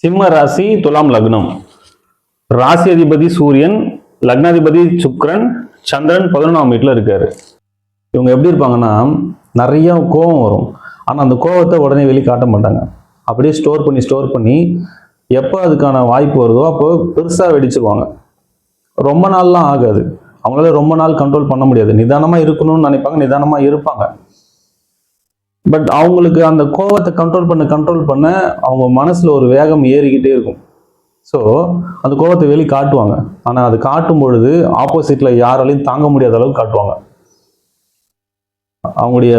சிம்ம ராசி, துலாம் லக்னம். ராசி அதிபதி சூரியன், லக்னாதிபதி சுக்கிரன், சந்திரன் 11ஆம் வீட்டில் இருக்காரு. இவங்க எப்படி இருப்பாங்கன்னா, நிறைய கோபம் வரும். ஆனால் அந்த கோபத்தை உடனே வெளியே காட்ட மாட்டாங்க. அப்படியே ஸ்டோர் பண்ணி எப்போ அதுக்கான வாய்ப்பு வருதோ அப்போ பெருசாக வெடிச்சிருவாங்க. ரொம்ப நாள்லாம் ஆகாது. அவங்களால ரொம்ப நாள் கண்ட்ரோல் பண்ண முடியாது. நிதானமாக இருக்கணும்னு நினைப்பாங்க, நிதானமாக இருப்பாங்க. பட் அவங்களுக்கு அந்த கோபத்தை கண்ட்ரோல் பண்ண அவங்க மனசுல ஒரு வேகம் ஏறிக்கிட்டே இருக்கும். ஸோ அந்த கோபத்தை வெளியே காட்டுவாங்க. ஆனால் அது காட்டும் பொழுது ஆப்போசிட்ல யாராலையும் தாங்க முடியாத அளவுக்கு காட்டுவாங்க. அவங்களுடைய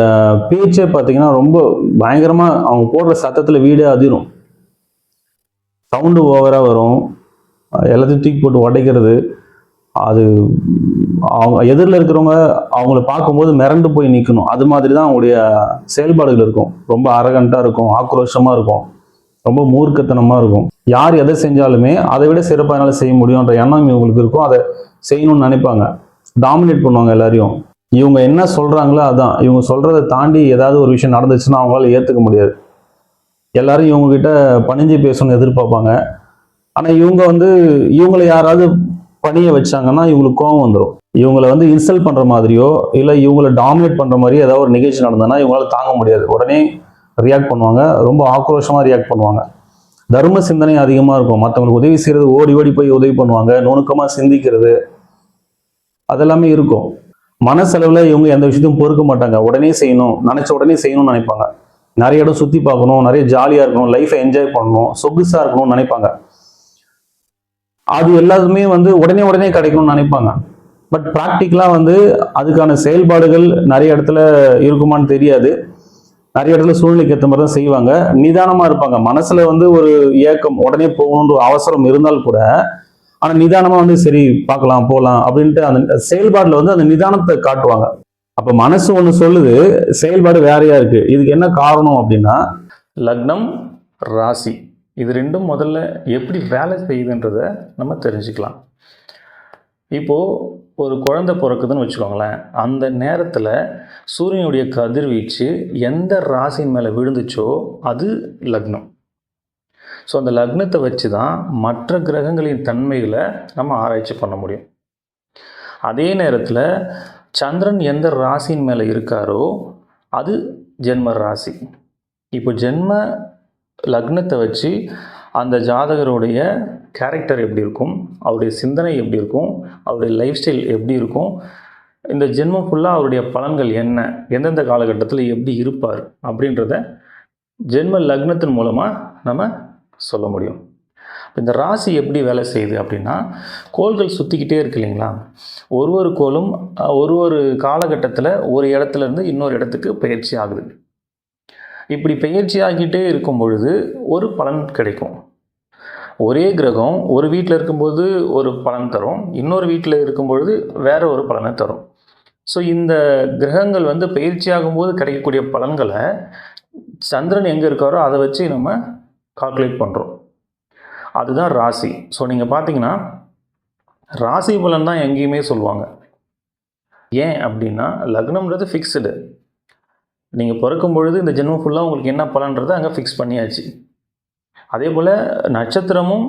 பேச்சே பார்த்தீங்கன்னா ரொம்ப பயங்கரமா அவங்க போடுற சத்தத்துல வீடே அதிரும். சவுண்டு ஓவரா வரும். எல்லாத்தையும் தூக்கி போட்டு உடைக்கிறது. அது அவங்க எதிரில் இருக்கிறவங்க அவங்கள பார்க்கும்போது மிரண்டு போய் நிற்கணும். அது மாதிரி தான் அவங்களுடைய செயல்பாடுகள் இருக்கும். ரொம்ப அரகண்டா இருக்கும், ஆக்ரோஷமா இருக்கும், ரொம்ப மூர்க்கத்தனமா இருக்கும். யார் எதை செஞ்சாலுமே அதை விட சிறப்பாக என்னால் செய்ய முடியும்ன்ற எண்ணம் இவங்களுக்கு இருக்கும். அதை செய்யணும்னு நினைப்பாங்க. டாமினேட் பண்ணுவாங்க எல்லாரையும். இவங்க என்ன சொல்றாங்களோ அதான். இவங்க சொல்றதை தாண்டி ஏதாவது ஒரு விஷயம் நடந்துச்சுன்னா அவங்களால ஏற்றுக்க முடியாது. எல்லாரும் இவங்க கிட்ட பணிஞ்சு பேசணும்னு எதிர்பார்ப்பாங்க. ஆனா இவங்க இவங்களை யாராவது பணிய வச்சாங்கன்னா இவங்களுக்கு கோவம் வந்துடும். இவங்களை இன்சல்ட் பண்ற மாதிரியோ இல்லை இவங்களை டாமினேட் பண்ற மாதிரியோ ஏதாவது ஒரு நிகழ்ச்சி நடந்ததுன்னா இவங்களால தாங்க முடியாது. உடனே ரியாக்ட் பண்ணுவாங்க. ரொம்ப ஆக்ரோஷமா ரியாக்ட் பண்ணுவாங்க. தர்ம சிந்தனை அதிகமா இருக்கும். மற்றவங்களுக்கு உதவி செய்யறது, ஓடி ஓடி போய் உதவி பண்ணுவாங்க. நுணுக்கமா சிந்திக்கிறது அதெல்லாமே இருக்கும். மனசளவுல இவங்க எந்த விஷயத்தையும் பொறுக்க மாட்டாங்க. உடனே செய்யணும், நினைச்ச உடனே செய்யணும்னு நினைப்பாங்க. நிறைய இடம் சுத்தி பார்க்கணும், நிறைய ஜாலியா இருக்கணும், லைஃபை என்ஜாய் பண்ணணும், சொகுசா இருக்கணும்னு நினைப்பாங்க. அது எல்லாருமே உடனே கிடைக்கணும்னு நினைப்பாங்க. பட் ப்ராக்டிக்கலா அதுக்கான செயல்பாடுகள் நிறைய இடத்துல இருக்குமான்னு தெரியாது. நிறைய இடத்துல சூழ்நிலைக்கு ஏற்ற மாதிரி தான் செய்வாங்க. நிதானமா இருப்பாங்க. மனசுல ஒரு ஏக்கம், உடனே போகணுன்ற அவசரம் இருந்தால் கூட ஆனா நிதானமா சரி பார்க்கலாம் போகலாம் அப்படின்ட்டு அந்த செயல்பாடுல அந்த நிதானத்தை காட்டுவாங்க. அப்ப மனசு ஒண்ணு சொல்லுது, செயல்பாடு வேறையா இருக்கு. இதுக்கு என்ன காரணம் அப்படின்னா, லக்னம், ராசி இது ரெண்டும் முதல்ல எப்படி வேலை செய்யுதுன்றத நம்ம தெரிஞ்சுக்கலாம். இப்போ ஒரு குழந்தை பிறக்குதுன்னு வச்சுக்கோங்களேன். அந்த நேரத்தில் சூரியனுடைய கதிர்வீச்சு எந்த ராசியின் மேலே விழுந்துச்சோ அது லக்னம். ஸோ அந்த லக்னத்தை வச்சு தான் மற்ற கிரகங்களின் தன்மைகளை நம்ம ஆராய்ச்சி பண்ண முடியும். அதே நேரத்தில் சந்திரன் எந்த ராசியின் மேலே இருக்காரோ அது ஜென்ம ராசி. இப்போ ஜென்ம லக்னத்தை வச்சு அந்த ஜாதகருடைய கேரக்டர் எப்படி இருக்கும், அவருடைய சிந்தனை எப்படி இருக்கும், அவருடைய லைஃப் ஸ்டைல் எப்படி இருக்கும், இந்த ஜென்மம் ஃபுல்லாக அவருடைய பலன்கள் என்ன, எந்தெந்த காலகட்டத்தில் எப்படி இருப்பார் அப்படின்றத ஜென்ம லக்னத்தின் மூலமாக நம்ம சொல்ல முடியும். இந்த ராசி எப்படி வேலை செய்யுது அப்படின்னா, கோள்கள் சுற்றிக்கிட்டே இருக்கு இல்லைங்களா. ஒரு கோளும் ஒரு காலகட்டத்தில் ஒரு இடத்துலேருந்து இன்னொரு இடத்துக்கு பயிற்சி ஆகுது. இப்படி பயிற்சி ஆகிட்டே இருக்கும் பொழுது ஒரு பலன் கிடைக்கும். ஒரே கிரகம் ஒரு வீட்டில் இருக்கும்போது ஒரு பலன் தரும், இன்னொரு வீட்டில் இருக்கும் பொழுது வேற ஒரு பலனை தரும். ஸோ இந்த கிரகங்கள் பயிற்சி ஆகும்போது கிடைக்கக்கூடிய பலன்களை சந்திரன் எங்கே இருக்காரோ அதை வச்சு நம்ம கால்குலேட் பண்ணுறோம். அதுதான் ராசி. ஸோ நீங்கள் பார்த்தீங்கன்னா ராசி பலன் தான் எங்கேயுமே சொல்லுவாங்க. ஏன் அப்படின்னா லக்னம்ன்றது ஃபிக்ஸ்டு. நீங்கள் பிறக்கும் பொழுது இந்த ஜென்மம் ஃபுல்லாக உங்களுக்கு என்ன பலன்றதை அங்கே ஃபிக்ஸ் பண்ணியாச்சு. அதே போல் நட்சத்திரமும்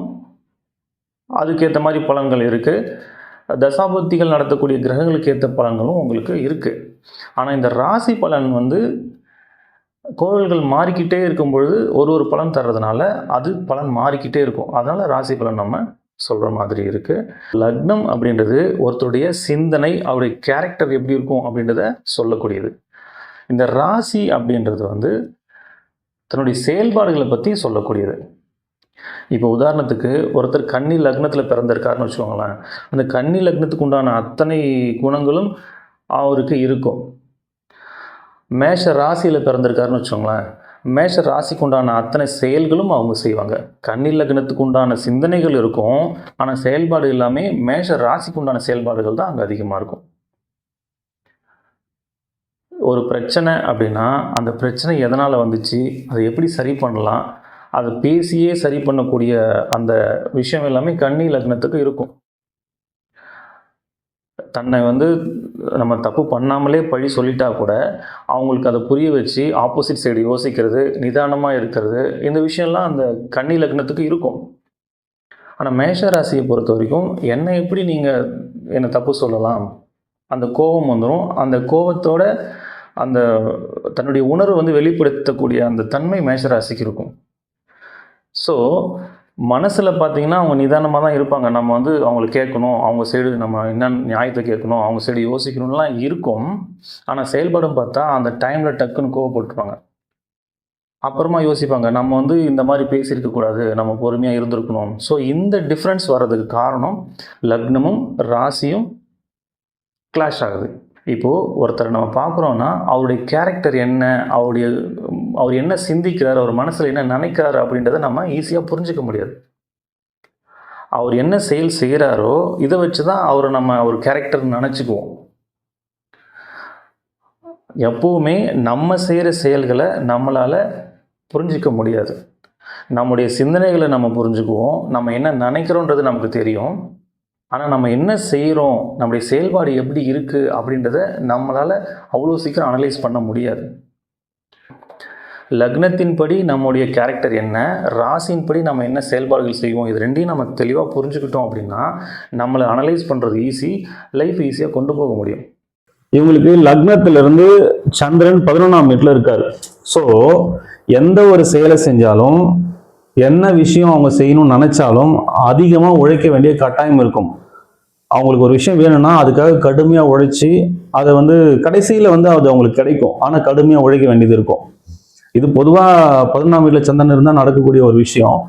அதுக்கேற்ற மாதிரி பலன்கள் இருக்குது. தசாபுத்திகள் நடத்தக்கூடிய கிரகங்களுக்கு ஏற்ற பலன்களும் உங்களுக்கு இருக்குது. ஆனால் இந்த ராசி பலன் கோள்கள் மாறிக்கிட்டே இருக்கும் பொழுது ஒரு பலன் தர்றதுனால அது பலன் மாறிக்கிட்டே இருக்கும். அதனால் ராசி பலன் நம்ம சொல்கிற மாதிரி இருக்குது. லக்னம் அப்படின்றது ஒருத்தருடைய சிந்தனை, அவருடைய கேரக்டர் எப்படி இருக்கும் அப்படின்றத சொல்லக்கூடியது. இந்த ராசி அப்படின்றது தன்னுடைய செயல்பாடுகளை பற்றி சொல்லக்கூடியது. இப்போ உதாரணத்துக்கு ஒருத்தர் கன்னி லக்னத்தில் பிறந்திருக்காருன்னு வச்சுக்கோங்களேன். அந்த கன்னி லக்னத்துக்கு உண்டான அத்தனை குணங்களும் அவருக்கு இருக்கும். மேஷ ராசியில் பிறந்திருக்காருன்னு வச்சுக்கோங்களேன். மேஷ ராசிக்கு உண்டான அத்தனை செயல்களும் அவங்க செய்வாங்க. கன்னி லக்னத்துக்கு உண்டான சிந்தனைகள் இருக்கும், ஆனால் செயல்பாடு எல்லாமே மேஷ ராசிக்கு உண்டான செயல்பாடுகள் தான் அங்கே அதிகமாக இருக்கும். ஒரு பிரச்சனை அப்படின்னா அந்த பிரச்சனை எதனால் வந்துச்சு, அதை எப்படி சரி பண்ணலாம், அதை பேசியே சரி பண்ணக்கூடிய அந்த விஷயம் எல்லாமே கன்னி லக்னத்துக்கு இருக்கும். தன்னை வந்து நம்ம தப்பு பண்ணாமலே பழி சொல்லிட்டா கூட அவங்களுக்கு அதை புரிய வச்சு ஆப்போசிட் சைடு யோசிக்கிறது, நிதானமாக இருக்கிறது, இந்த விஷயம்லாம் அந்த கன்னி லக்னத்துக்கு இருக்கும். ஆனால் மேஷ ராசியை பொறுத்த வரைக்கும் என்னை எப்படி நீங்கள் என்னை தப்பு சொல்லலாம், அந்த கோபம் வந்துடும். அந்த கோபத்தோட அந்த தன்னுடைய உணர்வு வந்து வெளிப்படுத்தக்கூடிய அந்த தன்மை மேஷராசிக்கு இருக்கும். ஸோ மனசில் பார்த்தீங்கன்னா அவங்க நிதானமாக தான் இருப்பாங்க. நம்ம வந்து அவங்கள கேட்கணும், அவங்க சைடு நம்ம என்ன நியாயத்தை கேட்கணும், அவங்க சைடு யோசிக்கணும்லாம் இருக்கும். ஆனால் செயல்படும் பார்த்தா அந்த டைமில் டக்குன்னு கோவப்பட்டுருப்பாங்க. அப்புறமா யோசிப்பாங்க, நம்ம வந்து இந்த மாதிரி பேசியிருக்கக்கூடாது, நம்ம பொறுமையாக இருந்திருக்கணும். ஸோ இந்த டிஃப்ரென்ஸ் வர்றதுக்கு காரணம் லக்னமும் ராசியும் கிளாஷ் ஆகுது. இப்போது ஒருத்தரை நம்ம பார்க்குறோன்னா அவருடைய கேரக்டர் என்ன, அவர் என்ன சிந்திக்கிறார், அவர் மனசில் என்ன நினைக்கிறாரு அப்படின்றத நம்ம ஈஸியாக புரிஞ்சிக்க முடியாது. அவர் என்ன செயல் செய்கிறாரோ இதை வச்சு தான் அவரை நம்ம ஒரு கேரக்டர் நினச்சிக்குவோம். எப்போவுமே நம்ம செய்கிற செயல்களை நம்மளால் புரிஞ்சிக்க முடியாது. நம்முடைய சிந்தனைகளை நம்ம புரிஞ்சுக்குவோம், நம்ம என்ன நினைக்கிறோன்றது நமக்கு தெரியும். ஆனால் நம்ம என்ன செய்கிறோம், நம்முடைய செயல்பாடு எப்படி இருக்குது அப்படின்றத நம்மளால் அவ்வளோ சீக்கிரம் அனலைஸ் பண்ண முடியாது. லக்னத்தின்படி நம்முடைய கேரக்டர் என்ன, ராசியின்படி நம்ம என்ன செயல்பாடுகள் செய்வோம், இது ரெண்டையும் நம்ம தெளிவாக புரிஞ்சுக்கிட்டோம் அப்படின்னா நம்மளை அனலைஸ் பண்ணுறது ஈஸி, லைஃப் ஈஸியாக கொண்டு போக முடியும். இவங்களுக்கு லக்னத்திலிருந்து சந்திரன் 11ஆம் வீட்டில் இருக்கார். ஸோ எந்த ஒரு செயலை செஞ்சாலும், என்ன விஷயம் அவங்க செய்யணும்னு நினைச்சாலும் அதிகமாக உழைக்க வேண்டிய கட்டாயம் இருக்கும். அவங்களுக்கு ஒரு விஷயம் வேணும்னா அதுக்காக கடுமையாக உழைச்சி அதை வந்து கடைசியில் வந்து அது அவங்களுக்கு கிடைக்கும். ஆனால் கடுமையாக உழைக்க வேண்டியது இருக்கும். இது பொதுவாக 11ஆம் வீட்டில் சந்திரன் இருந்தால் நடக்கக்கூடிய ஒரு விஷயம்.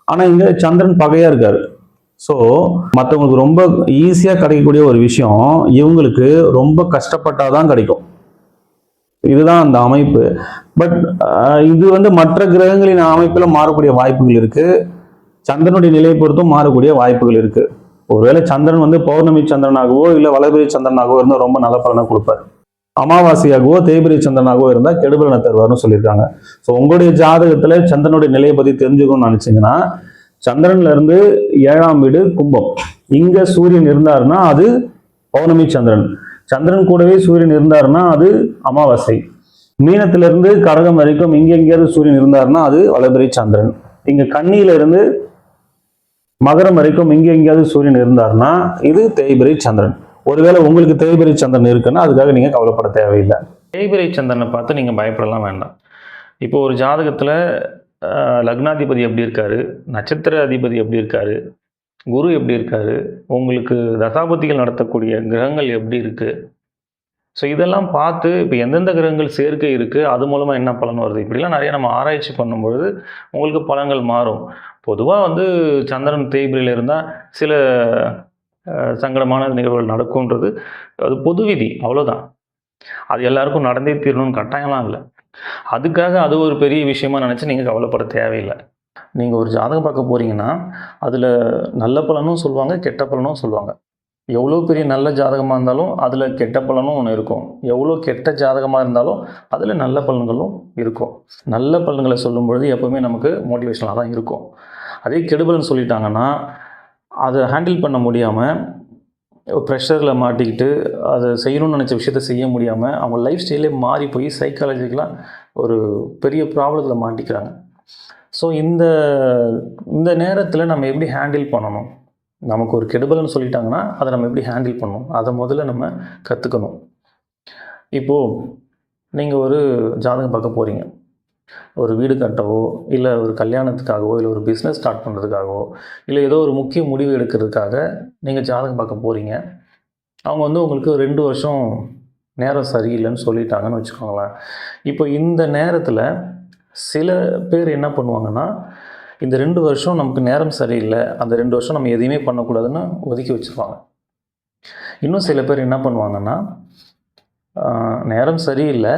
ஆனால் இங்கே சந்திரன் பகையாக இருக்கார். ஸோ மற்றவங்களுக்கு ரொம்ப ஈஸியாக கிடைக்கக்கூடிய ஒரு விஷயம் இவங்களுக்கு ரொம்ப கஷ்டப்பட்டாதான் கிடைக்கும். இதுதான் அந்த அமைப்பு. பட் இது வந்து மற்ற கிரகங்களின் அமைப்பில் மாறக்கூடிய வாய்ப்புகள் இருக்கு. சந்திரனுடைய நிலையை பொறுத்தும் மாறக்கூடிய வாய்ப்புகள் இருக்கு. ஒருவேளை சந்திரன் வந்து பௌர்ணமி சந்திரனாகவோ இல்லை வளர்பிறை சந்திரனாகவோ இருந்தால் ரொம்ப நல்ல பலனை கொடுப்பார். அமாவாசையாகவோ தேய்பிரை சந்திரனாகவோ இருந்தால் கெடுபலனை தருவார்னு சொல்லியிருக்காங்க. ஸோ உங்களுடைய ஜாதகத்தில் சந்திரனுடைய நிலையை பற்றி தெரிஞ்சுக்கணும்னு நினைச்சீங்கன்னா, சந்திரன்ல இருந்து 7ஆம் வீடு கும்பம், இங்க சூரியன் இருந்தாருன்னா அது பௌர்ணமி சந்திரன். சந்திரன் கூடவே சூரியன் இருந்தாருன்னா அது அமாவாசை. மீனத்திலிருந்து கடகம் வரைக்கும் இங்க எங்கேயாவது சூரியன் இருந்தாருன்னா அது வளர்பிறை சந்திரன். இங்க கன்னியில இருந்து மகரம் வரைக்கும் இங்க எங்கேயாவது சூரியன் இருந்தாருன்னா இது தேய்பிரை சந்திரன். ஒருவேளை உங்களுக்கு தேய்பிரை சந்திரன் இருக்குன்னா அதுக்காக நீங்க கவலைப்பட தேவையில்லை. தேய்பிரை சந்திரனை பார்த்து நீங்க பயப்படலாம் வேண்டாம். இப்போ ஒரு ஜாதகத்துல லக்னாதிபதி எப்படி இருக்காரு, நட்சத்திர அதிபதி எப்படி இருக்காரு, குரு எப்படி இருக்காரு, உங்களுக்கு தசாபதிகள் நடத்தக்கூடிய கிரகங்கள் எப்படி இருக்குது, ஸோ இதெல்லாம் பார்த்து இப்போ எந்தெந்த கிரகங்கள் சேர்க்கை இருக்குது, அது மூலமாக என்ன பலன் வருது, இப்படிலாம் நிறைய நம்ம ஆராய்ச்சி பண்ணும்பொழுது உங்களுக்கு பலன்கள் மாறும். பொதுவாக வந்து சந்திரன் தேய்பிரையில் இருந்தால் சில சங்கடமான நிகழ்வுகள் நடக்கும்ன்றது அது பொது விதி, அவ்வளோதான். அது எல்லாருக்கும் நடந்தே தீரணும்னு கட்டாயம்லாம் இல்லை. அதுக்காக அது ஒரு பெரிய விஷயமா நினச்சி நீங்கள் கவலைப்பட தேவையில்லை. நீங்கள் ஒரு ஜாதகம் பார்க்க போகிறீங்கன்னா அதில் நல்ல பலனும் சொல்லுவாங்க, கெட்ட பலனும் சொல்லுவாங்க. எவ்வளோ பெரிய நல்ல ஜாதகமாக இருந்தாலும் அதில் கெட்ட பலனும் ஒன்று இருக்கும். எவ்வளோ கெட்ட ஜாதகமாக இருந்தாலும் அதில் நல்ல பலன்களும் இருக்கும். நல்ல பலன்களை சொல்லும்பொழுது எப்போவுமே நமக்கு மோட்டிவேஷனாக தான் இருக்கும். அதே கெடுபலன் சொல்லிட்டாங்கன்னா அதை ஹேண்டில் பண்ண முடியாமல் ப்ரெஷரில் மாட்டிக்கிட்டு அதை செய்யணும்னு நினச்ச விஷயத்த செய்ய முடியாமல் அவங்க லைஃப் ஸ்டைலே மாறி போய் சைக்காலஜிக்கலாக ஒரு பெரிய ப்ராப்ளத்தில் மாட்டிக்கிறாங்க. ஸோ இந்த நேரத்தில் நம்ம எப்படி ஹேண்டில் பண்ணணும், நமக்கு ஒரு கெடுபலன்னு சொல்லிட்டாங்கன்னா அதை நம்ம எப்படி ஹேண்டில் பண்ணணும், அதை முதல்ல நம்ம கற்றுக்கணும். இப்போது நீங்கள் ஒரு ஜாதகம் பார்க்க போகிறீங்க, ஒரு வீடு கட்டவோ இல்லை ஒரு கல்யாணத்துக்காகவோ இல்லை ஒரு பிஸ்னஸ் ஸ்டார்ட் பண்ணுறதுக்காகவோ இல்லை ஏதோ ஒரு முக்கிய முடிவு எடுக்கிறதுக்காக நீங்கள் ஜாதகம் பார்க்க போகிறீங்க. அவங்க வந்து உங்களுக்கு 2 வருஷம் நேரம் சரியில்லைன்னு சொல்லிட்டாங்கன்னு வச்சுக்கோங்களேன். இப்போ இந்த நேரத்தில் சில பேர் என்ன பண்ணுவாங்கன்னா, இந்த 2 வருஷம் நமக்கு நேரம் சரியில்லை, அந்த 2 வருஷம் நம்ம எதையுமே பண்ணக்கூடாதுன்னு ஒதுக்கி வச்சுருவாங்க. இன்னும் சில பேர் என்ன பண்ணுவாங்கன்னா, நேரம் சரியில்லை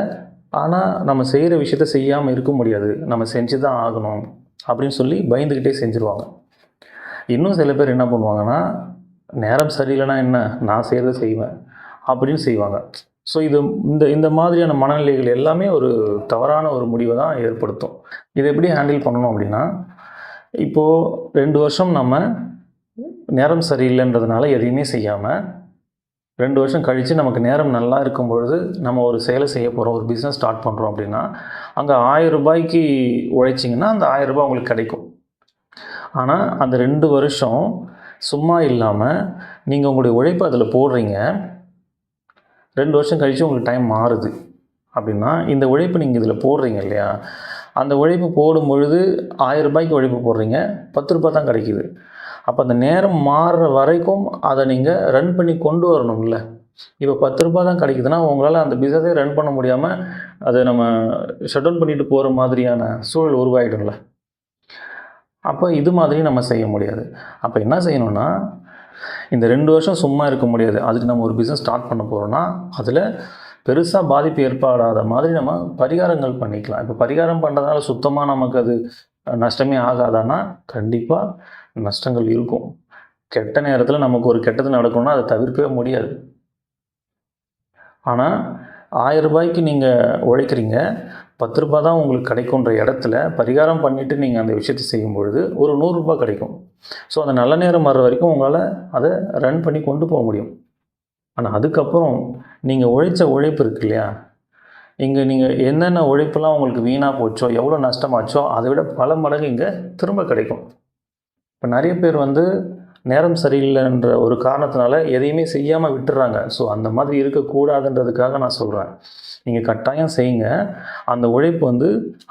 ஆனால் நம்ம செய்கிற விஷயத்த செய்யாமல் இருக்க முடியாது, நம்ம செஞ்சு தான் ஆகணும் அப்படின்னு சொல்லி பயந்துக்கிட்டே செஞ்சுருவாங்க. இன்னும் சில பேர் என்ன பண்ணுவாங்கன்னா, நேரம் சரியில்லைன்னா என்ன, நான் செய்கிறத செய்வேன் அப்படின்னு செய்வாங்க. ஸோ இந்த மாதிரியான மனநிலைகள் எல்லாமே ஒரு தவறான ஒரு முடிவை தான் ஏற்படுத்தும். இதை எப்படி ஹேண்டில் பண்ணணும் அப்படின்னா, இப்போது 2 வருஷம் நம்ம நேரம் சரியில்லைன்றதுனால எதையுமே செய்யாமல் 2 வருஷம் கழித்து நமக்கு நேரம் நல்லா இருக்கும் பொழுது நம்ம ஒரு செயலை செய்ய போகிறோம், ஒரு பிஸ்னஸ் ஸ்டார்ட் பண்ணுறோம் அப்படின்னா, அங்கே 1000 ரூபாய்க்கு உழைச்சிங்கன்னா அந்த 1000 ரூபாய் உங்களுக்கு கிடைக்கும். ஆனால் அந்த 2 வருஷம் சும்மா இல்லாமல் நீங்கள் உங்களுடைய உழைப்பை அதில் போடுறீங்க. 2 வருஷம் கழித்து உங்களுக்கு டைம் மாறுது அப்படின்னா, இந்த உழைப்பு நீங்கள் இதில் போடுறீங்க இல்லையா, அந்த உழைப்பு போடும் பொழுது 1000 ரூபாய்க்கு உழைப்பு போடுறீங்க, 10 ரூபாய் தான் கிடைக்கிது. அப்போ அந்த நேரம் மாறுற வரைக்கும் அதை நீங்கள் ரன் பண்ணி கொண்டு வரணும்ல. இப்போ 10 ரூபாய் தான் கிடைக்குதுன்னா உங்களால் அந்த பிஸ்னஸே ரன் பண்ண முடியாமல் அதை நம்ம ஷட் டவுன் பண்ணிட்டு போகிற மாதிரியான சூழல் உருவாகிடும்ல. அப்போ இது மாதிரி நம்ம செய்ய முடியாது. அப்போ என்ன செய்யணும்னா, இந்த 2 வருஷம் சும்மா இருக்க முடியாது. அதுக்கு நம்ம ஒரு பிஸ்னஸ் ஸ்டார்ட் பண்ண போகிறோன்னா அதில் பெருசாக பாதிப்பு ஏற்படாத மாதிரி நம்ம பரிகாரங்கள் பண்ணிக்கலாம். இப்போ பரிகாரம் பண்ணுறதுனால சுத்தமாக நமக்கு அது நஷ்டமே ஆகாதான்னா கண்டிப்பாக நஷ்டங்கள் இருக்கும். கெட்ட நேரத்தில் நமக்கு ஒரு கெட்டது நடக்கணும்னா அதை தவிர்க்கவே முடியாது. ஆனால் 1000 ரூபாய்க்கு நீங்கள் உழைக்கிறீங்க, 10 ரூபாய் தான் உங்களுக்கு கிடைக்குன்ற இடத்துல பரிகாரம் பண்ணிவிட்டு நீங்கள் அந்த விஷயத்தை செய்யும் பொழுது ஒரு 100 ரூபாய் கிடைக்கும். ஸோ அந்த நல்ல நேரம் வர்ற வரைக்கும் உங்களால் அதை ரன் பண்ணி கொண்டு போக முடியும். ஆனால் அதுக்கப்புறம் நீங்கள் உழைச்ச உழைப்பு இருக்கு இல்லையா, இங்கே நீங்கள் என்னென்ன உழைப்பெல்லாம் உங்களுக்கு வீணாக போச்சோ, எவ்வளோ நஷ்டமாச்சோ அதை விட பல மடங்கு இங்கே திரும்ப கிடைக்கும். இப்போ நிறைய பேர் நேரம் சரியில்லைன்ற ஒரு காரணத்தினால எதையுமே செய்யாமல் விட்டுறாங்க. ஸோ அந்த மாதிரி இருக்கக்கூடாதுன்றதுக்காக நான் சொல்கிறேன், நீங்கள் கட்டாயம் செய்யுங்க. அந்த உழைப்பு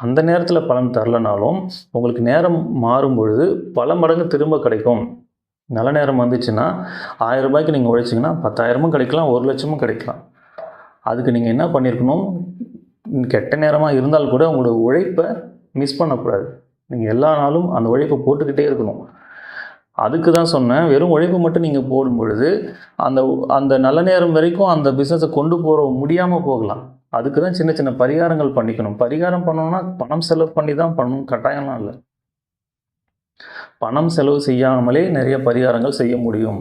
அந்த நேரத்தில் பலன் தரலனாலும் உங்களுக்கு நேரம் மாறும் பொழுது பல மடங்கு திரும்ப கிடைக்கும். நல்ல நேரம் வந்துச்சுன்னா 1000 ரூபாய்க்கு நீங்கள் உழைச்சிங்கன்னா 10,000 கிடைக்கலாம், 1 லட்சமும் கிடைக்கலாம். அதுக்கு நீங்கள் என்ன பண்ணியிருக்கணும், கெட்ட நேரமாக இருந்தால் கூட உங்களோட உழைப்பை மிஸ் பண்ணக்கூடாது. நீங்கள் எல்லா நாளும் அந்த உழைப்பை போட்டுக்கிட்டே இருக்கணும். அதுக்கு தான் சொன்னேன், வெறும் உழைப்பு மட்டும் நீங்கள் போடும் பொழுது அந்த நல்ல நேரம் வரைக்கும் அந்த பிஸ்னஸை கொண்டு போக முடியாமல் போகலாம். அதுக்கு தான் சின்ன சின்ன பரிகாரங்கள் பண்ணிக்கணும். பரிகாரம் பண்ணணும்னா பணம் செலவு பண்ணி தான் பண்ணணும், கட்டாயம்லாம் இல்லை. பணம் செலவு செய்யாமலே நிறைய பரிகாரங்கள் செய்ய முடியும்.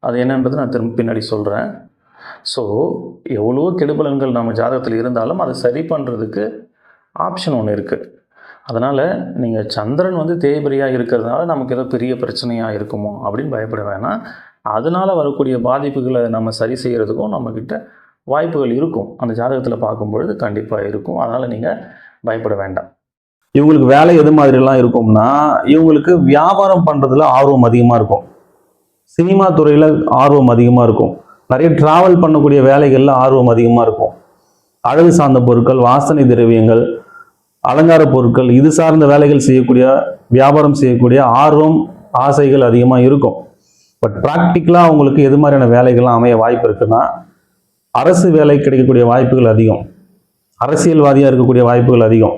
அது என்னன்றது நான் திரும்ப பின்னாடி சொல்கிறேன். ஸோ எவ்வளோ கெடுபலன்கள் நம்ம ஜாதகத்தில் இருந்தாலும் அதை சரி பண்ணுறதுக்கு ஆப்ஷன் ஒன்று இருக்குது. அதனால் நீங்கள் சந்திரன் தேய்பிரியாக இருக்கிறதுனால நமக்கு ஏதோ பெரிய பிரச்சனையாக இருக்குமோ அப்படின்னு பயப்பட வேணாம். அதனால் வரக்கூடிய பாதிப்புகளை நம்ம சரி செய்கிறதுக்கும் நம்மக்கிட்ட வாய்ப்புகள் இருக்கும். அந்த ஜாதகத்தில் பார்க்கும்பொழுது கண்டிப்பாக இருக்கும். அதனால் நீங்கள் பயப்பட வேண்டாம். இவங்களுக்கு வேலை எது மாதிரிலாம் இருக்கும்னா, இவங்களுக்கு வியாபாரம் பண்ணுறதுல ஆர்வம் அதிகமாக இருக்கும், சினிமா துறையில் ஆர்வம் அதிகமாக இருக்கும், நிறைய ட்ராவல் பண்ணக்கூடிய வேலைகளில் ஆர்வம் அதிகமாக இருக்கும், அழகு சார்ந்த பொருட்கள், வாசனை திரவியங்கள், அலங்கார பொருட்கள், இது சார்ந்த வேலைகள் செய்யக்கூடிய, வியாபாரம் செய்யக்கூடிய ஆர்வம், ஆசைகள் அதிகமாக இருக்கும். பட் ப்ராக்டிக்கலாக அவங்களுக்கு எது மாதிரியான வேலைகள்லாம் அமைய வாய்ப்பு இருக்குன்னா, அரசு வேலை கிடைக்கக்கூடிய வாய்ப்புகள் அதிகம், அரசியல்வாதியாக இருக்கக்கூடிய வாய்ப்புகள் அதிகம்,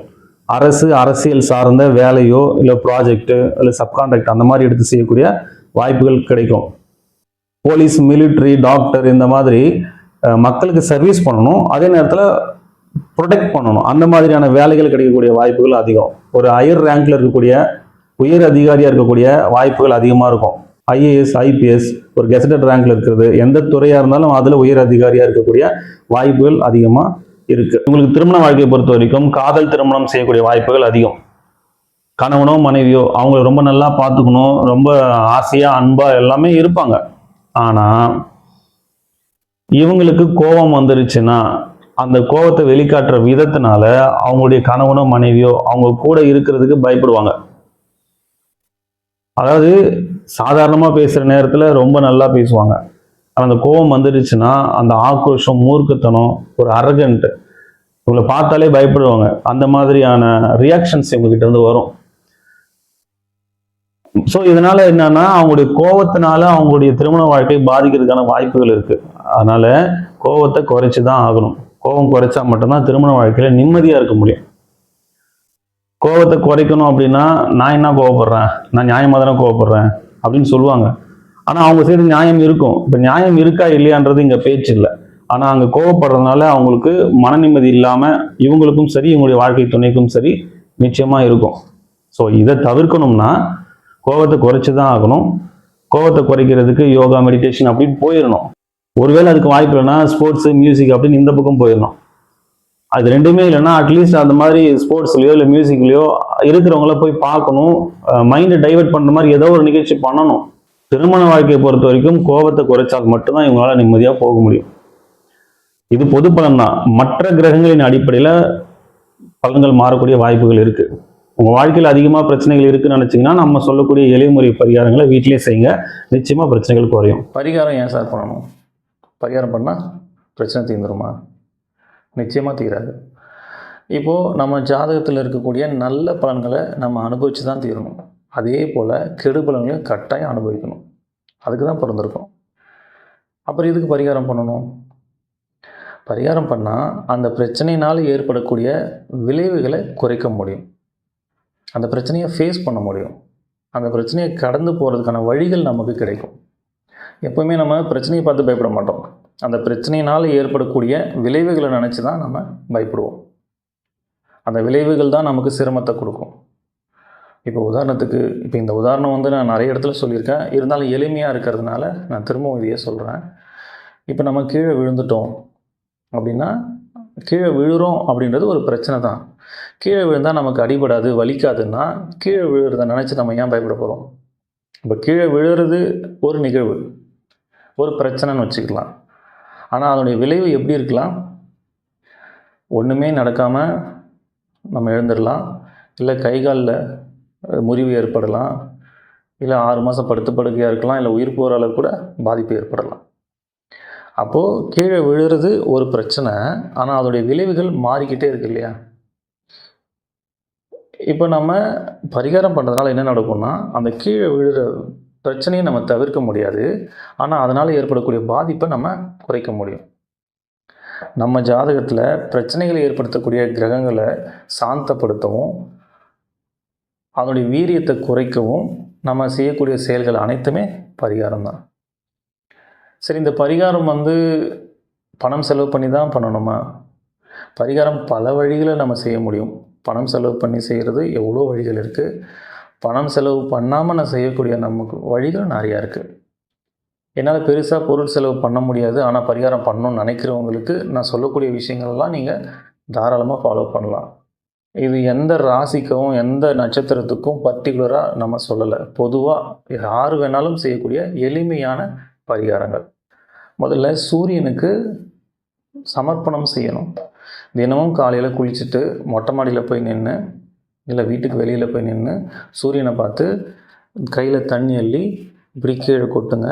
அரசியல் சார்ந்த வேலையோ இல்லை ப்ராஜெக்டு இல்லை சப்கான்ட்ராக்ட் அந்த மாதிரி எடுத்து செய்யக்கூடிய வாய்ப்புகள் கிடைக்கும். போலீஸ், மிலிட்ரி, டாக்டர் இந்த மாதிரி மக்களுக்கு சர்வீஸ் பண்ணணும், அதே நேரத்தில் ப்ரொடெக்ட் பண்ணணும், அந்த மாதிரியான வேலைகள் கிடைக்கக்கூடிய வாய்ப்புகள் அதிகம். ஒரு ஹையர் ரேங்க்ல இருக்கக்கூடிய, உயர் அதிகாரியாக இருக்கக்கூடிய வாய்ப்புகள் அதிகமாக இருக்கும். ஐஏஎஸ், ஐபிஎஸ், ஒரு கெசட்டட் ரேங்க்ல இருக்கிறது, எந்த துறையாக இருந்தாலும் அதில் உயர் அதிகாரியாக இருக்கக்கூடிய வாய்ப்புகள் அதிகமாக இருக்கு. உங்களுக்கு திருமண வாழ்க்கையை பொறுத்த வரைக்கும் காதல் திருமணம் செய்யக்கூடிய வாய்ப்புகள் அதிகம். கணவனோ மனைவியோ அவங்களை ரொம்ப நல்லா பார்த்துக்கணும், ரொம்ப ஆசையா அன்பா எல்லாமே இருப்பாங்க. ஆனா இவங்களுக்கு கோபம் வந்துருச்சுன்னா அந்த கோபத்தை வெளிக்காட்டுற விதத்தினால அவங்களுடைய கணவனோ மனைவியோ அவங்க கூட இருக்கிறதுக்கு பயப்படுவாங்க. அதாவது சாதாரணமா பேசுற நேரத்துல ரொம்ப நல்லா பேசுவாங்க, அந்த கோபம் வந்துடுச்சுன்னா அந்த ஆக்ரோஷம், மூர்க்கத்தனம், ஒரு அரகண்ட், இவங்களை பார்த்தாலே பயப்படுவாங்க. அந்த மாதிரியான ரியாக்ஷன்ஸ் இவங்ககிட்ட வரும். ஸோ இதனால என்னன்னா அவங்களுடைய கோபத்தினால அவங்களுடைய திருமண வாழ்க்கை பாதிக்கிறதுக்கான வாய்ப்புகள் இருக்கு. அதனால கோபத்தை குறைச்சி தான் ஆகணும். கோபம் குறைச்சா மட்டும்தான் திருமண வாழ்க்கையில நிம்மதியா இருக்க முடியும். கோபத்தை குறைக்கணும் அப்படின்னா, நான் என்ன கோவப்படுறேன், நான் நியாயமா தானே கோவப்படுறேன் அப்படின்னு சொல்லுவாங்க. ஆனா அவங்க சைடு நியாயம் இருக்கும். இப்ப நியாயம் இருக்கா இல்லையான்றது இங்க பேச்சு இல்லை. ஆனா அங்க கோவப்படுறதுனால அவங்களுக்கு மன நிம்மதி இல்லாம இவங்களுக்கும் சரி இவங்களுடைய வாழ்க்கை துணைக்கும் சரி நிச்சயமா இருக்கும். ஸோ இதை தவிர்க்கணும்னா கோபத்தை குறைச்சி தான் ஆகணும். கோபத்தை குறைக்கிறதுக்கு யோகா, மெடிடேஷன் அப்படின்னு போயிடணும். ஒருவேளை அதுக்கு வாய்ப்பு இல்லைன்னா ஸ்போர்ட்ஸ், மியூசிக் அப்படின்னு இந்த பக்கம் போயிடணும். அது ரெண்டுமே இல்லைன்னா அட்லீஸ்ட் அந்த மாதிரி ஸ்போர்ட்ஸ்லையோ இல்லை மியூசிக்லையோ இருக்கிறவங்கள போய் பார்க்கணும். மைண்டை டைவெர்ட் பண்ணுற மாதிரி ஏதோ ஒரு நிகழ்ச்சி பண்ணணும். திருமண வாழ்க்கையை பொறுத்த வரைக்கும் கோபத்தை குறைச்சால் மட்டும்தான் இவங்களால நிம்மதியாக போக முடியும். இது பொது பலன் தான். மற்ற கிரகங்களின் அடிப்படையில் பலன்கள் மாறக்கூடிய வாய்ப்புகள் இருக்கு. உங்க வாழ்க்கையில் அதிகமாக பிரச்சனைகள் இருக்குன்னு நினைச்சீங்கன்னா நம்ம சொல்லக்கூடிய எளிமுறை பரிகாரங்களை வீட்டிலேயே செய்யுங்க. நிச்சயமா பிரச்சனைகள் குறையும். பரிகாரம் ஏன் சார் பண்ணணும்? பரிகாரம் பண்ணால் பிரச்சனை தீர்ந்துருமா? நிச்சயமாக தீராது. இப்போது நம்ம ஜாதகத்தில் இருக்கக்கூடிய நல்ல பலன்களை நம்ம அனுபவித்து தான் தீரணும். அதே போல் கெடு பலன்களையும் கட்டாயம் அனுபவிக்கணும். அதுக்கு தான் பிறந்திருக்கோம். அப்புறம் இதுக்கு பரிகாரம் பண்ணணும். பரிகாரம் பண்ணால் அந்த பிரச்சனையினால் ஏற்படக்கூடிய விளைவுகளை குறைக்க முடியும். அந்த பிரச்சனையை ஃபேஸ் பண்ண முடியும். அந்த பிரச்சனையை கடந்து போகிறதுக்கான வழிகள் நமக்கு கிடைக்கும். எப்போவுமே நம்ம பிரச்சனையை பார்த்து பயப்பட மாட்டோம். அந்த பிரச்சனையினால் ஏற்படக்கூடிய விளைவுகளை நினச்சி தான் நம்ம பயப்படுவோம். அந்த விளைவுகள் தான் நமக்கு சிரமத்தை கொடுக்கும். இப்போ உதாரணத்துக்கு இந்த உதாரணம் வந்து நான் நிறைய இடத்துல சொல்லியிருக்கேன். இருந்தாலும் எளிமையாக இருக்கிறதுனால நான் திரும்பவும் இதையே சொல்கிறேன். இப்போ நம்ம கீழே விழுந்துட்டோம் அப்படின்னா, கீழே விழுறோம் அப்படின்றது ஒரு பிரச்சனை தான். கீழே விழுந்தால் நமக்கு அடிபடாது, வலிக்காதுன்னா கீழே விழுறதை நினச்சி நம்ம ஏன் பயப்பட போகிறோம்? இப்போ கீழே விழுறது ஒரு நிகழ்வு, ஒரு பிரச்சனைன்னு வச்சுக்கலாம். ஆனால் அதனுடைய விளைவு எப்படி இருக்கலாம்? ஒன்றுமே நடக்காமல் நம்ம எழுந்துடலாம், இல்லை கை காலில் முறிவு ஏற்படலாம், இல்லை 6 மாதம் படுத்து படுக்கையாக இருக்கலாம், இல்லை உயிர் போகிற அளவு கூட பாதிப்பு ஏற்படலாம். அப்போது கீழே விழுறது ஒரு பிரச்சனை, ஆனால் அதோடைய விளைவுகள் மாறிக்கிட்டே இருக்கு இல்லையா? இப்போ நம்ம பரிகாரம் பண்ணுறதுனால என்ன நடக்கும்னா, அந்த கீழே விழுற பிரச்சனையை நம்ம தவிர்க்க முடியாது, ஆனால் அதனால் ஏற்படக்கூடிய பாதிப்பை நம்ம குறைக்க முடியும். நம்ம ஜாதகத்தில் பிரச்சனைகளை ஏற்படுத்தக்கூடிய கிரகங்களை சாந்தப்படுத்தவும், அதனுடைய வீரியத்தை குறைக்கவும் நம்ம செய்யக்கூடிய செயல்கள் அனைத்துமே பரிகாரம் தான். சரி, இந்த பரிகாரம் வந்து பணம் செலவு பண்ணி தான் பண்ணணுமா? பரிகாரம் பல வழிகளை நம்ம செய்ய முடியும். பணம் செலவு பண்ணி செய்கிறது எவ்வளோ வழிகள் இருக்குது. பணம் செலவு பண்ணாமல் நான் செய்யக்கூடிய நமக்கு வழிகள் நிறையா இருக்குது. என்னால் பெருசாக பொருள் செலவு பண்ண முடியாது, ஆனால் பரிகாரம் பண்ணணும்னு நினைக்கிறவங்களுக்கு நான் சொல்லக்கூடிய விஷயங்கள்லாம் நீங்கள் தாராளமாக ஃபாலோ பண்ணலாம். இது எந்த ராசிக்கும் எந்த நட்சத்திரத்துக்கும் பர்டிகுலராக நம்ம சொல்லலை. பொதுவாக யார் வேணாலும் செய்யக்கூடிய எளிமையான பரிகாரங்கள். முதல்ல சூரியனுக்கு சமர்ப்பணம் செய்யணும். தினமும் காலையில் குளிச்சுட்டு மொட்டை மாடியில் போய் நின்று, இல்லை வீட்டுக்கு வெளியில் போய் நின்று சூரியனை பார்த்து கையில் தண்ணி அள்ளி இப்படி கீழே கொட்டுங்க.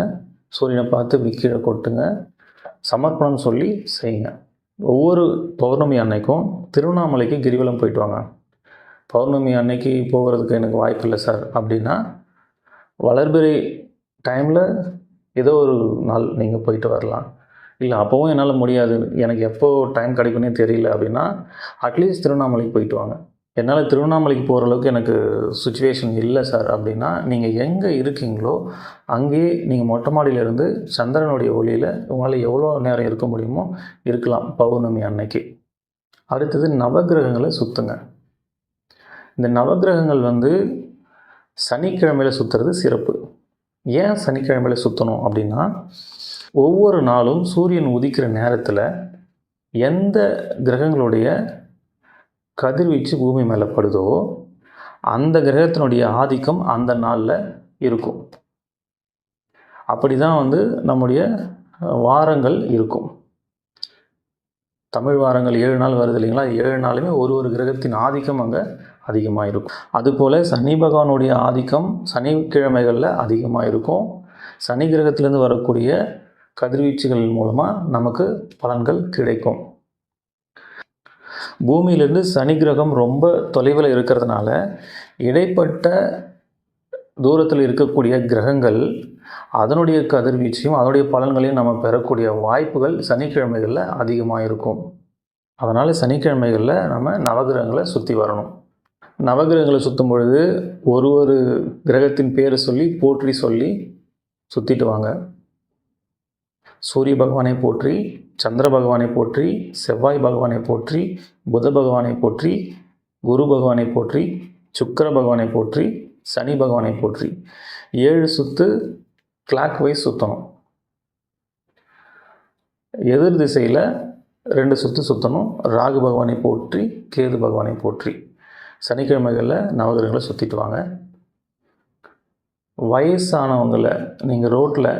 சூரியனை பார்த்து இப்படி கீழே கொட்டுங்க. சமர்ப்பணம் சொல்லி செய்யுங்க. ஒவ்வொரு பௌர்ணமி அன்னைக்கும் திருவண்ணாமலைக்கு கிரிவலம் போயிட்டு வாங்க. பௌர்ணமி அன்னைக்கு போகிறதுக்கு எனக்கு வாய்ப்பு இல்லை சார் அப்படின்னா, வளர்பிறை டைமில் ஏதோ ஒரு நாள் நீங்கள் போயிட்டு வரலாம். இல்லை அப்போவும் என்னால் முடியாது, எனக்கு எப்போ டைம் கிடைக்குன்னே தெரியல அப்படின்னா, அட்லீஸ்ட் திருவண்ணாமலைக்கு போயிட்டு வாங்க. என்னால் திருவண்ணாமலைக்கு போகிற அளவுக்கு எனக்கு சுச்சுவேஷன் இல்லை சார் அப்படின்னா, நீங்கள் எங்கே இருக்கீங்களோ அங்கேயே நீங்கள் மொட்டை மாடியிலேருந்து சந்திரனுடைய ஒளியில் உங்களால் எவ்வளோ நேரம் இருக்க முடியுமோ இருக்கலாம் பௌர்ணமி அன்னைக்கு. அடுத்தது நவகிரகங்களை சுற்றுங்க. இந்த நவகிரகங்கள் வந்து சனிக்கிழமையில் சுற்றுறது சிறப்பு. ஏன் சனிக்கிழமையில் சுற்றணும் அப்படின்னா, ஒவ்வொரு நாளும் சூரியன் உதிக்கிற நேரத்தில் எந்த கிரகங்களுடைய கதிர்வீச்சு பூமி மேலே படுதோ அந்த கிரகத்தினுடைய ஆதிக்கம் அந்த நாளில் இருக்கும். அப்படி தான் வந்து நம்முடைய வாரங்கள் இருக்கும். தமிழ் வாரங்கள் 7 நாள் வருது இல்லைங்களா? 7 நாளுமே ஒரு கிரகத்தின் ஆதிக்கம் அங்கே அதிகமாக இருக்கும். அதுபோல் சனி பகவானுடைய ஆதிக்கம் சனிக்கிழமைகளில் அதிகமாக இருக்கும். சனி கிரகத்திலேருந்து வரக்கூடிய கதிர்வீச்சுகள் மூலமாக நமக்கு பலன்கள் கிடைக்கும். பூமியிலிருந்து சனி கிரகம் ரொம்ப தொலைவில் இருக்கிறதுனால இடைப்பட்ட தூரத்தில் இருக்கக்கூடிய கிரகங்கள் அதனுடைய கதிர்வீச்சையும் அதனுடைய பலன்களையும் நம்ம பெறக்கூடிய வாய்ப்புகள் சனிக்கிழமைகளில் அதிகமாக இருக்கும். அதனால் சனிக்கிழமைகளில் நம்ம நவகிரகங்களை சுற்றி வரணும். நவகிரகங்களை சுற்றும் பொழுது ஒரு கிரகத்தின் பேரை சொல்லி போற்றி சொல்லி சுற்றிட்டு வாங்க. சூரிய பகவானை போற்றி, சந்திர பகவானை போற்றி, செவ்வாய் பகவானை போற்றி, புத பகவானை போற்றி, குரு பகவானை போற்றி, சுக்கிர பகவானை போற்றி, சனி பகவானை போற்றி 7 சுற்று கிளாக் வைஸ் சுற்றணும். எதிர் திசையில் 2 சுற்று சுற்றணும். ராகு பகவானை போற்றி, கேது பகவானை போற்றி சனிக்கிழமைகளில் நவகிரகங்களை சுற்றிட்டு வாங்க. வயசானவங்களை நீங்கள் ரோட்டில்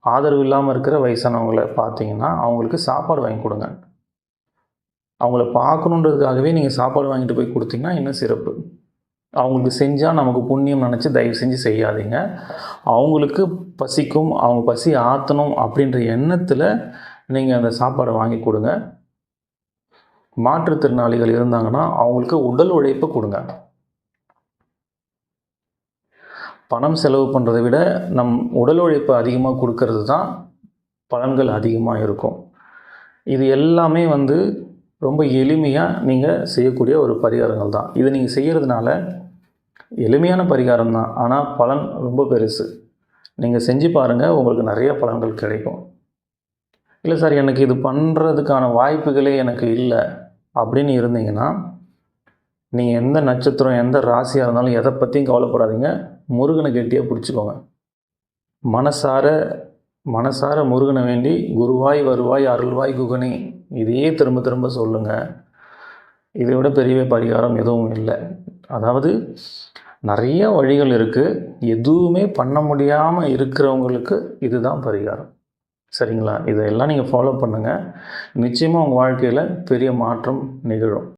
ஆதரவு இல்லாமல் இருக்கிற வயசானவங்களை பார்த்தீங்கன்னா அவங்களுக்கு சாப்பாடு வாங்கி கொடுங்க. அவங்கள பார்க்கணுன்றதுக்காகவே நீங்கள் சாப்பாடு வாங்கிட்டு போய் கொடுத்தீங்கன்னா இன்னும் சிறப்பு. அவங்களுக்கு செஞ்சால் நமக்கு புண்ணியம் நினச்சி தயவு செஞ்சு செய்யாதீங்க. அவங்களுக்கு பசிக்கும், அவங்க பசி ஆற்றணும் அப்படின்ற எண்ணத்தில் நீங்கள் அந்த சாப்பாடை வாங்கி கொடுங்க. மாற்றுத்திறனாளிகள் இருந்தாங்கன்னா அவங்களுக்கு உடல் உழைப்பு கொடுங்க. பணம் செலவு பண்ணுறதை விட நம் உடல் உழைப்பு அதிகமாக கொடுக்கறது தான் பலன்கள் அதிகமாக இருக்கும். இது எல்லாமே ரொம்ப எளிமையாக நீங்கள் செய்யக்கூடிய ஒரு பரிகாரங்கள் தான். இதை நீங்கள் செய்கிறதுனால எளிமையான பரிகாரம் தான், ஆனால் பலன் ரொம்ப பெருசு. நீங்கள் செஞ்சு பாருங்கள், உங்களுக்கு நிறைய பலன்கள் கிடைக்கும். இல்லை சார், எனக்கு இது பண்ணுறதுக்கான வாய்ப்புகளே எனக்கு இல்லை அப்படின்னு இருந்தீங்கன்னா, நீங்கள் எந்த நட்சத்திரம் எந்த ராசியாக இருந்தாலும் எதை பற்றியும் கவலைப்படாதீங்க. முருகனை கெட்டியாக பிடிச்சிக்கோங்க. மனசார முருகனை வேண்டி குருவாய் வருவாய் அருள்வாய் குகனே, இதையே திரும்ப திரும்ப சொல்லுங்கள். இதை விட பெரிய பரிகாரம் எதுவும் இல்லை. அதாவது நிறைய வழிகள் இருக்குது. எதுவுமே பண்ண முடியாமல் இருக்கிறவங்களுக்கு இதுதான் பரிகாரம். சரிங்களா? இதெல்லாம் நீங்கள் ஃபாலோ பண்ணுங்கள். நிச்சயமாக உங்கள் வாழ்க்கையில் பெரிய மாற்றம் நிகழும்.